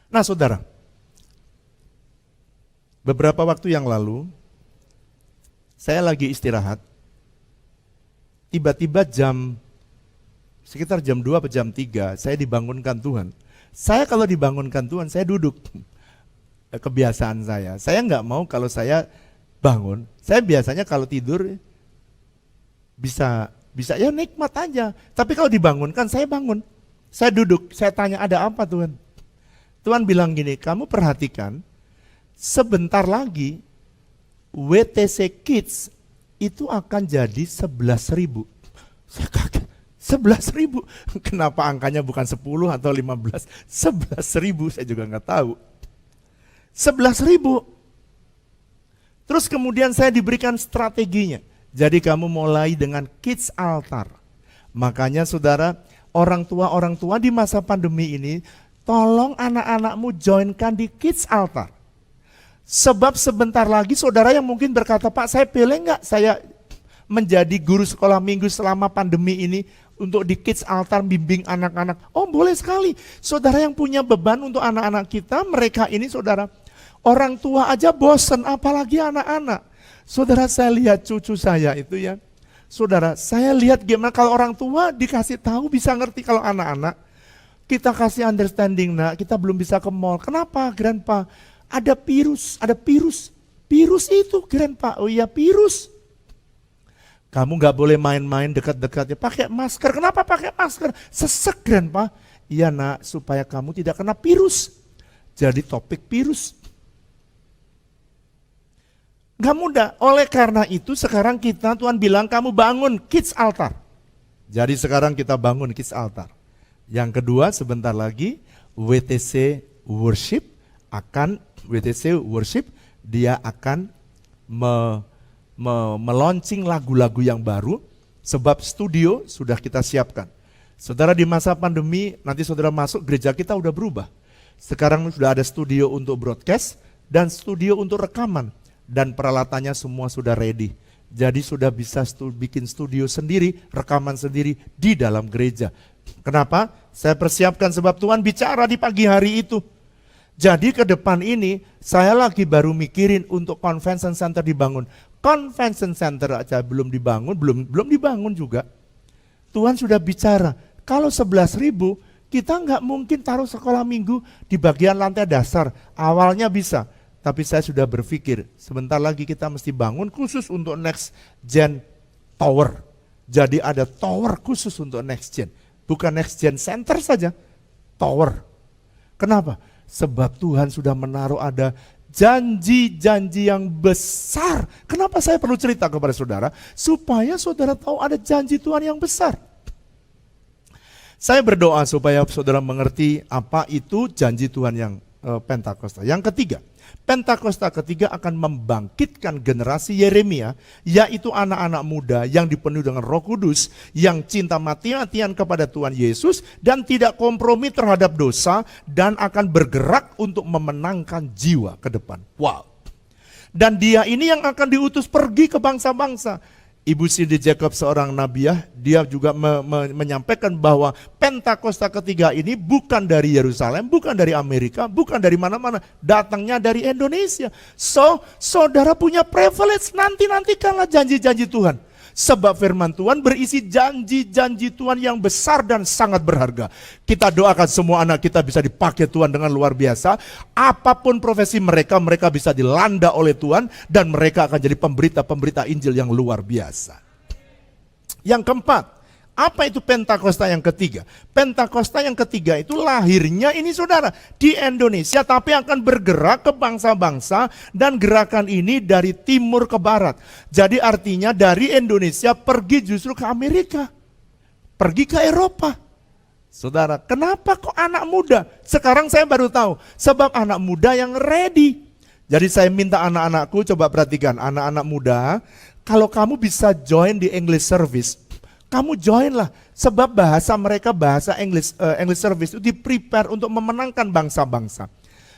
Nah saudara, beberapa waktu yang lalu, saya lagi istirahat, tiba-tiba sekitar jam 2 atau jam 3, saya dibangunkan Tuhan. Saya kalau dibangunkan Tuhan, saya duduk, kebiasaan saya nggak mau kalau saya bangun, saya biasanya kalau tidur, bisa ya nikmat aja. Tapi kalau dibangunkan, saya bangun. Saya duduk, saya tanya ada apa Tuhan? Tuhan bilang gini, kamu perhatikan, sebentar lagi WTC Kids itu akan jadi 11.000. Saya kaget, 11.000. Kenapa angkanya bukan 10 atau 15? 11.000, saya juga nggak tahu. 11.000. Terus kemudian saya diberikan strateginya. Jadi kamu mulai dengan kids altar. Makanya saudara, orang tua di masa pandemi ini, tolong anak-anakmu joinkan di kids altar. Sebab sebentar lagi saudara yang mungkin berkata, Pak saya boleh nggak saya menjadi guru sekolah minggu selama pandemi ini untuk di kids altar bimbing anak-anak. Oh boleh sekali. Saudara yang punya beban untuk anak-anak kita, mereka ini saudara, orang tua aja bosen apalagi anak-anak. Saudara saya lihat cucu saya itu ya, saudara saya lihat gimana kalau orang tua dikasih tahu bisa ngerti, kalau anak-anak kita kasih understanding, nak kita belum bisa ke mall, kenapa grandpa? Ada virus, virus itu grandpa, oh iya virus. Kamu gak boleh main-main dekat-dekatnya, pakai masker, kenapa pakai masker? Sesek grandpa, iya nak supaya kamu tidak kena virus, jadi topik virus. Gak mudah, oleh karena itu sekarang Tuhan bilang kamu bangun kids altar. Jadi sekarang kita bangun kids altar. Yang kedua sebentar lagi WTC Worship dia akan meluncing lagu-lagu yang baru, sebab studio sudah kita siapkan. Saudara di masa pandemi nanti saudara masuk gereja kita udah berubah. Sekarang sudah ada studio untuk broadcast dan studio untuk rekaman. Dan peralatannya semua sudah ready. Jadi sudah bisa bikin studio sendiri, rekaman sendiri di dalam gereja. Kenapa? Saya persiapkan sebab Tuhan bicara di pagi hari itu. Jadi ke depan ini saya lagi baru mikirin untuk convention center dibangun. Convention center aja belum dibangun, belum dibangun juga. Tuhan sudah bicara, kalau 11.000 kita nggak mungkin taruh sekolah minggu di bagian lantai dasar. Awalnya bisa. Tapi saya sudah berpikir, sebentar lagi kita mesti bangun khusus untuk next gen tower. Jadi ada tower khusus untuk next gen. Bukan next gen center saja, tower. Kenapa? Sebab Tuhan sudah menaruh ada janji-janji yang besar. Kenapa saya perlu cerita kepada saudara? Supaya saudara tahu ada janji Tuhan yang besar. Saya berdoa supaya saudara mengerti apa itu janji Tuhan yang Pentakosta. Yang ketiga, Pentakosta ketiga akan membangkitkan generasi Yeremia, yaitu anak-anak muda yang dipenuhi dengan Roh Kudus, yang cinta mati-matian kepada Tuhan Yesus dan tidak kompromi terhadap dosa dan akan bergerak untuk memenangkan jiwa ke depan. Wow. Dan dia ini yang akan diutus pergi ke bangsa-bangsa. Ibu Cindy Jacob seorang nabiah, dia juga menyampaikan bahwa Pentakosta ketiga ini bukan dari Yerusalem, bukan dari Amerika, bukan dari mana-mana, datangnya dari Indonesia. So, saudara punya privilege, nantikanlah janji-janji Tuhan. Sebab firman Tuhan berisi janji-janji Tuhan yang besar dan sangat berharga. Kita doakan semua anak kita bisa dipakai Tuhan dengan luar biasa. Apapun profesi mereka, mereka bisa dilanda oleh Tuhan. Dan mereka akan jadi pemberita-pemberita Injil yang luar biasa. Yang keempat, apa itu Pentakosta yang ketiga? Pentakosta yang ketiga itu lahirnya ini saudara di Indonesia, tapi akan bergerak ke bangsa-bangsa, dan gerakan ini dari timur ke barat. Jadi artinya dari Indonesia pergi justru ke Amerika, pergi ke Eropa. Saudara, kenapa kok anak muda? Sekarang saya baru tahu, sebab anak muda yang ready. Jadi saya minta anak-anakku, coba perhatikan anak-anak muda, kalau kamu bisa join di English Service, kamu join lah, sebab bahasa mereka bahasa English Service itu di-prepare untuk memenangkan bangsa-bangsa.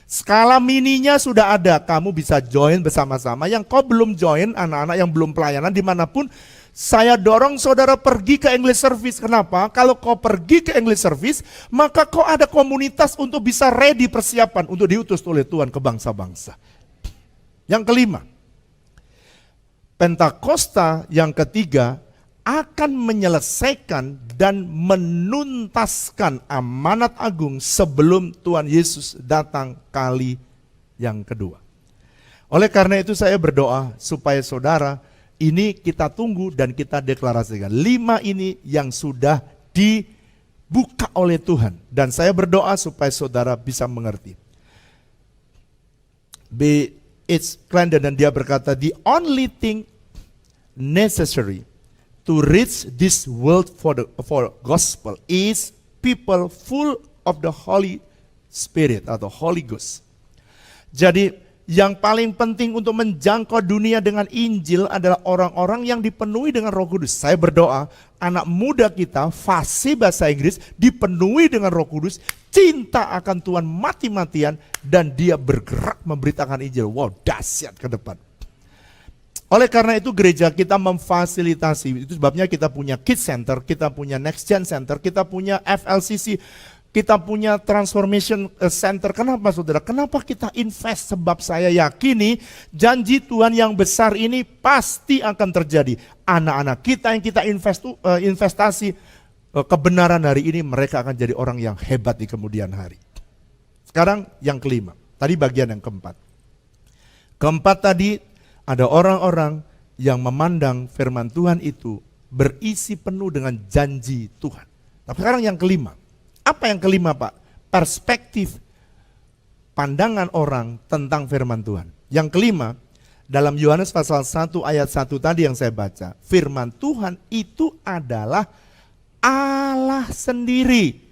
Skala mininya sudah ada, kamu bisa join bersama-sama. Yang kau belum join, anak-anak yang belum pelayanan dimanapun, saya dorong saudara pergi ke English Service. Kenapa? Kalau kau pergi ke English Service, maka kau ada komunitas untuk bisa ready persiapan untuk diutus oleh Tuhan ke bangsa-bangsa. Yang kelima, Pentakosta yang ketiga akan menyelesaikan dan menuntaskan amanat agung sebelum Tuhan Yesus datang kali yang kedua. Oleh karena itu saya berdoa supaya saudara ini kita tunggu dan kita deklarasikan. 5 ini yang sudah dibuka oleh Tuhan. Dan saya berdoa supaya saudara bisa mengerti. B. H. Clandon, dan dia berkata, the only thing necessary to reach this world for gospel is people full of the Holy Spirit atau Holy Ghost. Jadi yang paling penting untuk menjangkau dunia dengan Injil adalah orang-orang yang dipenuhi dengan Roh Kudus. Saya berdoa anak muda kita fasih bahasa Inggris, dipenuhi dengan Roh Kudus, cinta akan Tuhan mati-matian, dan dia bergerak memberitakan Injil. Wow, dahsyat ke depan. Oleh karena itu gereja kita memfasilitasi, itu sebabnya kita punya Kids Center, kita punya Next Gen Center, kita punya FLCC, kita punya Transformation Center. Kenapa saudara? Kenapa kita invest? Sebab saya yakini janji Tuhan yang besar ini pasti akan terjadi. Anak-anak kita yang kita investasi kebenaran hari ini, mereka akan jadi orang yang hebat di kemudian hari. Sekarang yang kelima, tadi bagian yang keempat. Keempat tadi, ada orang-orang yang memandang firman Tuhan itu berisi penuh dengan janji Tuhan. Tapi sekarang yang kelima. Apa yang kelima Pak? Perspektif pandangan orang tentang firman Tuhan. Yang kelima, dalam Yohanes pasal 1 ayat 1 tadi yang saya baca. Firman Tuhan itu adalah Allah sendiri.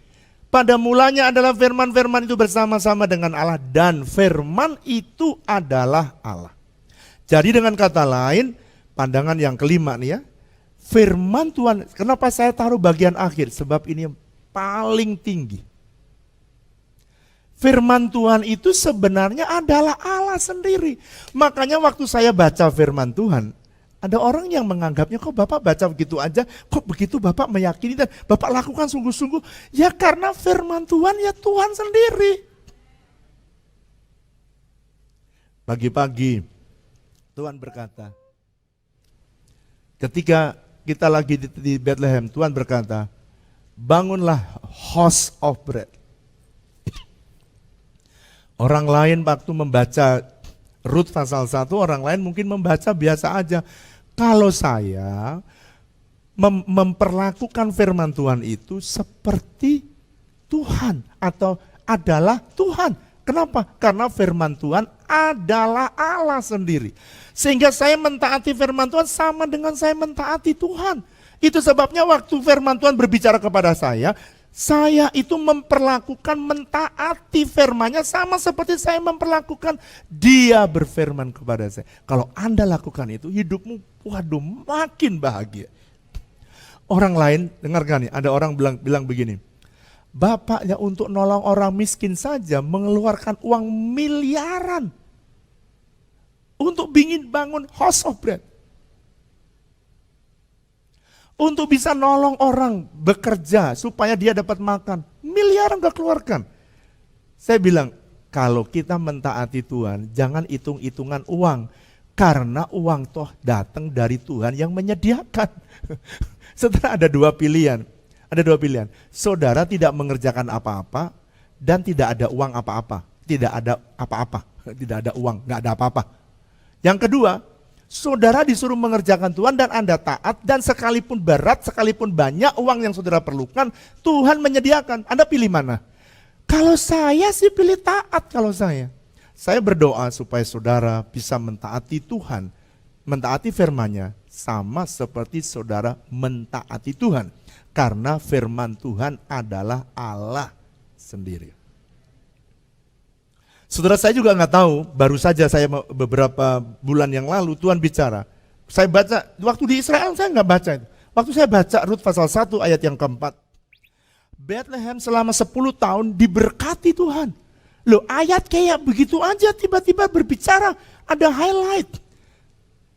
Pada mulanya adalah firman-firman itu bersama-sama dengan Allah, dan firman itu adalah Allah. Jadi dengan kata lain, pandangan yang kelima nih ya, firman Tuhan, kenapa saya taruh bagian akhir? Sebab ini yang paling tinggi. Firman Tuhan itu sebenarnya adalah Allah sendiri. Makanya waktu saya baca firman Tuhan, ada orang yang menganggapnya, kok Bapak baca begitu aja, kok begitu Bapak meyakini dan Bapak lakukan sungguh-sungguh. Ya karena firman Tuhan ya Tuhan sendiri. Pagi-pagi Tuhan berkata, ketika kita lagi di Bethlehem, Tuhan berkata, bangunlah house of bread. Orang lain waktu membaca Rut pasal 1, orang lain mungkin membaca biasa aja. Kalau saya memperlakukan firman Tuhan itu seperti Tuhan atau adalah Tuhan. Kenapa? Karena firman Tuhan adalah Allah sendiri. Sehingga saya mentaati firman Tuhan sama dengan saya mentaati Tuhan. Itu sebabnya waktu firman Tuhan berbicara kepada saya, Saya itu memperlakukan, mentaati firman-Nya sama seperti saya memperlakukan Dia berfirman kepada saya. Kalau Anda lakukan itu, hidupmu waduh makin bahagia. Orang lain, dengarkan nih, ada orang bilang begini, bapaknya untuk nolong orang miskin saja mengeluarkan uang miliaran untuk ingin bangun House of Bread. Untuk bisa nolong orang bekerja supaya dia dapat makan. Miliaran gak keluarkan. Saya bilang, kalau kita mentaati Tuhan, jangan hitung-hitungan uang. Karena uang toh datang dari Tuhan yang menyediakan. Setelah ada dua pilihan. Ada dua pilihan. Saudara tidak mengerjakan apa-apa dan tidak ada uang apa-apa. Tidak ada apa-apa. Tidak ada uang, gak ada apa-apa. Yang kedua, saudara disuruh mengerjakan Tuhan dan Anda taat, dan sekalipun berat, sekalipun banyak uang yang saudara perlukan, Tuhan menyediakan. Anda pilih mana? Kalau saya sih pilih taat kalau saya. Saya berdoa supaya saudara bisa mentaati Tuhan, mentaati firman-Nya, sama seperti saudara mentaati Tuhan. Karena firman Tuhan adalah Allah sendiri. Saudara, saya juga nggak tahu, baru saja saya beberapa bulan yang lalu Tuhan bicara. Saya baca, waktu di Israel saya nggak baca itu. Waktu saya baca Rut pasal 1 ayat yang keempat. Bethlehem selama 10 tahun diberkati Tuhan. Loh, ayat kayak begitu aja tiba-tiba berbicara, ada highlight.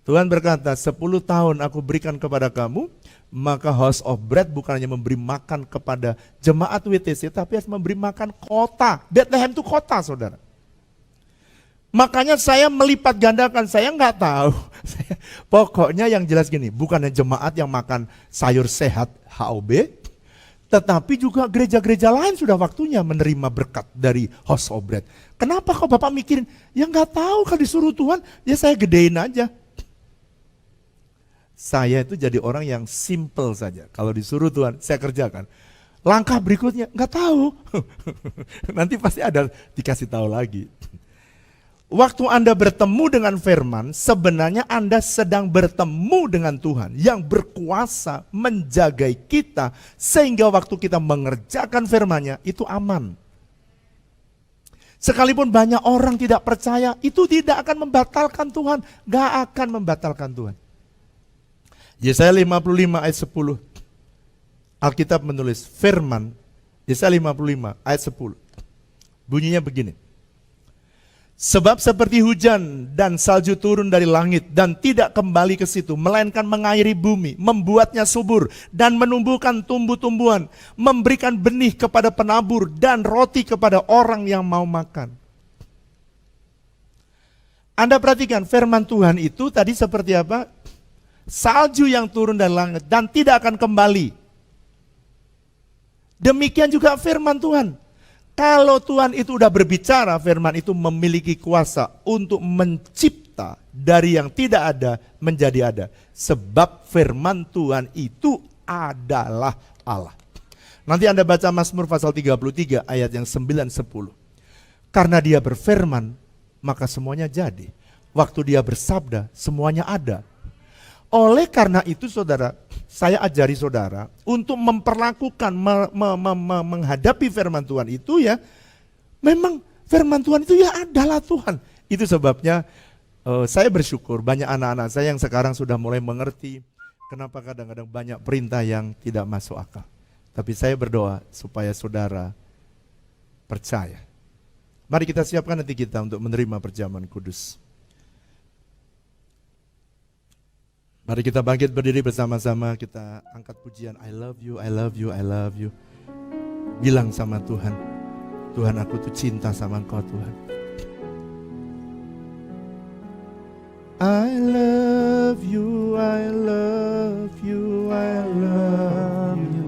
Tuhan berkata, 10 tahun aku berikan kepada kamu, maka House of Bread bukan hanya memberi makan kepada jemaat WTC, tapi harus memberi makan kota. Bethlehem itu kota, saudara. Makanya saya melipat gandakan, saya nggak tahu. Pokoknya yang jelas gini, bukannya jemaat yang makan sayur sehat HOB, tetapi juga gereja-gereja lain sudah waktunya menerima berkat dari House of Bread. Kenapa kok Bapak mikirin, ya nggak tahu, kalau disuruh Tuhan, ya saya gedein aja. Saya itu jadi orang yang simple saja, kalau disuruh Tuhan, saya kerjakan. Langkah berikutnya, nggak tahu. Nanti pasti ada dikasih tahu lagi. Waktu Anda bertemu dengan firman, sebenarnya Anda sedang bertemu dengan Tuhan yang berkuasa menjaga kita sehingga waktu kita mengerjakan firman-Nya itu aman. Sekalipun banyak orang tidak percaya, itu tidak akan membatalkan Tuhan, gak akan membatalkan Tuhan. Yesaya 55 ayat 10, Alkitab menulis firman, Yesaya 55 ayat 10, bunyinya begini. Sebab seperti hujan dan salju turun dari langit dan tidak kembali ke situ, melainkan mengairi bumi, membuatnya subur dan menumbuhkan tumbuh-tumbuhan, memberikan benih kepada penabur dan roti kepada orang yang mau makan. Anda perhatikan firman Tuhan itu tadi seperti apa? Salju yang turun dari langit dan tidak akan kembali. Demikian juga firman Tuhan. Kalau Tuhan itu udah berbicara, firman itu memiliki kuasa untuk mencipta dari yang tidak ada menjadi ada. Sebab firman Tuhan itu adalah Allah. Nanti Anda baca Mazmur pasal 33 ayat yang 9-10. Karena dia berfirman, maka semuanya jadi. Waktu dia bersabda, semuanya ada. Oleh karena itu saudara, saya ajari saudara untuk memperlakukan, menghadapi firman Tuhan itu ya, memang firman Tuhan itu ya adalah Tuhan. Itu sebabnya saya bersyukur banyak anak-anak saya yang sekarang sudah mulai mengerti kenapa kadang-kadang banyak perintah yang tidak masuk akal. Tapi saya berdoa supaya saudara percaya. Mari kita siapkan hati kita untuk menerima perjamuan kudus. Mari kita bangkit berdiri bersama-sama, kita angkat pujian I love you, I love you, I love you. Bilang sama Tuhan, Tuhan aku tuh cinta sama Engkau Tuhan. I love you, I love you, I love you.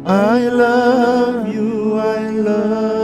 I love you, I love you.